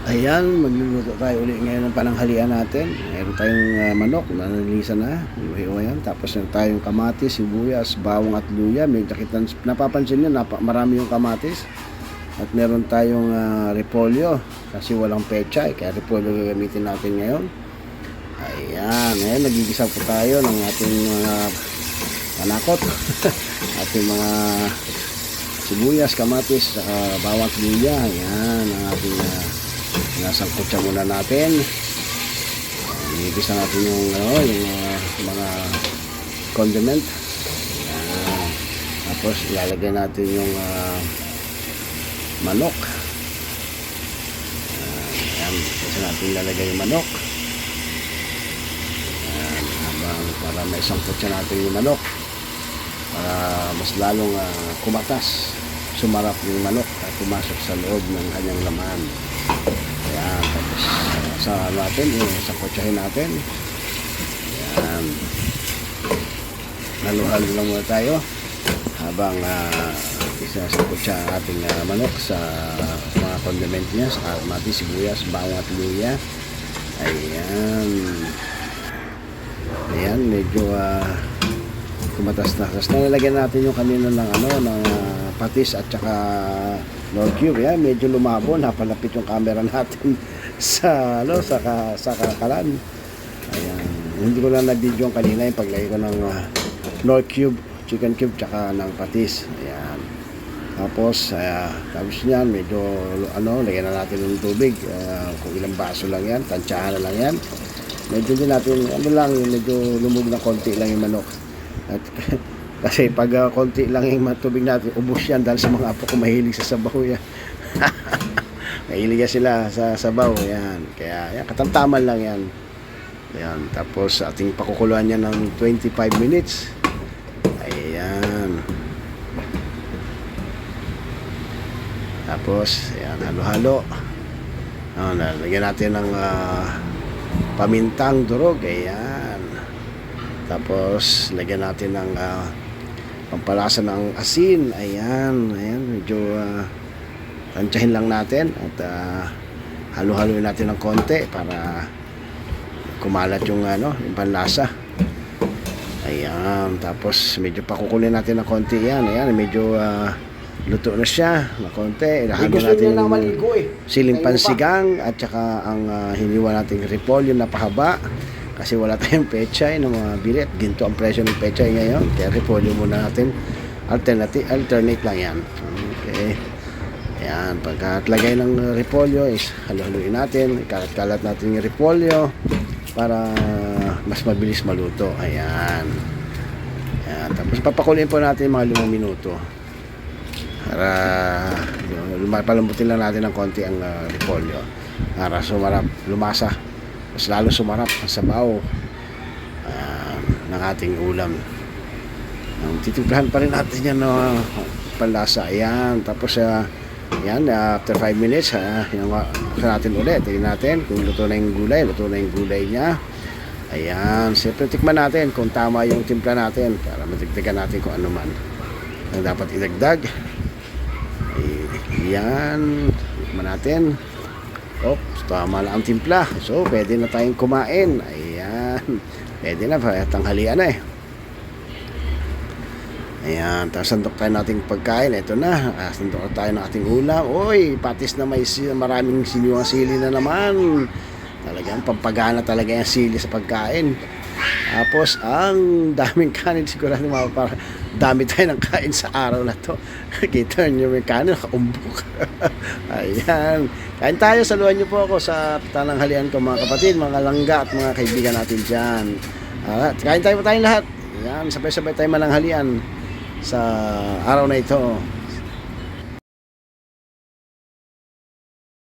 Ayan, magluluto tayo ulit ngayon ng pananghalian natin. Meron tayong manok, nanalisa na. Iwan yan. Tapos meron tayong kamatis, sibuyas, bawang at luya. Medyo napapansin nyo, marami yung kamatis. At meron tayong repolyo. Kasi walang pechay, kaya repolyo gagamitin natin ngayon. Ayan, ayan, nagigisa po tayo ng ating mga panakot. Ating mga sibuyas, kamatis, bawang at luya. Ayan, ang ating nasangkot siya muna natin. Igisa natin yung mga condiment. Ayan. Tapos ilalagay natin yung manok. Ayan, kasi natin ilalagay yung manok. Ayan, habang para may sangkot siya natin yung manok para mas lalong kumatas, sumarap yung manok at pumasok sa loob ng kanyang laman. Ayan, tapos sa natin, sakotsahin natin. Ayan, halo-halo lang muna tayo habang isasakotsa ang ating manok sa mga condiment niya, sa kamatis, sibuyas, bawang at luya. Ayan, ayan, medyo kumatas na. Tapos nalagyan natin yung kanina ng ng patis at saka Knorr cube. Yan, medyo lumabo, napalapit yung camera natin sa sa kalakalan. Ayan, hindi ko lang na-video yung kanina yung paglagay ko ng Knorr cube, chicken cube, tsaka ng patis. Ayan, tapos tapos niyan medyo lagyan na natin ng tubig, kung ilang baso lang yan, tansyahan na lang yan. Medyo din natin medyo lumog na konti lang yung manok. At kasi pag konti lang yung tubig natin, ubos yan dahil sa mga apo ko mahilig sa sabaw yan. Mahilig sila sa sabaw yan. Kaya yan, katamtaman lang yan. Ayan, tapos ating pakukuluan yan ng 25 minutes. Ayan. Tapos ayan, halo-halo. Lagyan natin ng pamintang durog. Ayan. Tapos lagyan natin ng pampalasa ng asin. Ayan, ayan, medyo tansyahin lang natin at halo-haloin natin ng konti para kumalat yung yung panlasa. Ayan, tapos medyo pakukulin natin ng konti yan. Ayan, medyo luto na siya ng konti. Ilahalo natin yung siling pansigang at saka ang hiniwa nating repolyo na pahaba. Kasi wala tayong pechay ng mga bilit. Ginto ang presyo ng pechay ngayon. Kaya repolyo muna natin. Alternate lang yan. Okay. Ayan. Pagkatlagay ng repolyo is halo-haluin natin. Ikalat-kalat natin yung repolyo para mas mabilis maluto. Ayan. Ayan. Tapos papakuloyin po natin mga 5 minuto. Para palambutin lang natin ng konti ang repolyo. Para sumarap, lumasa. Mas lalo sumarap ang sabaw ng ating ulam. Titimplahan pa rin natin yan panlasa. Ayan, tapos yan, after 5 minutes natin ulit. Tingnan natin kung luto na yung gulay niya. Ayan, siyempre tikman natin kung tama yung timpla natin para matigtigan natin kung ano man ang dapat idagdag. Ayan, tikman natin. Tama lang ang timpla. So, pwede na tayong kumain. Ayan. Pwede na. Tanghalian na eh. Ayan. Tapos sandok tayo nating pagkain. Ito na. Sandok tayo ng ating ulam. Uy, patis na may maraming siniwang sili na naman. Talagang pampagana talaga yung sili sa pagkain. Tapos, ang daming kanin sigurado para dami tayo ng kain sa araw na to. Kita nyo may kanin, nakaumbok. Ayan. Kain tayo, saluhan nyo po ako sa tananghalian ko mga kapatid, mga langga at mga kaibigan natin dyan. Kain tayo po tayong lahat. Ayan, sabay-sabay tayo mananghalian sa araw na ito.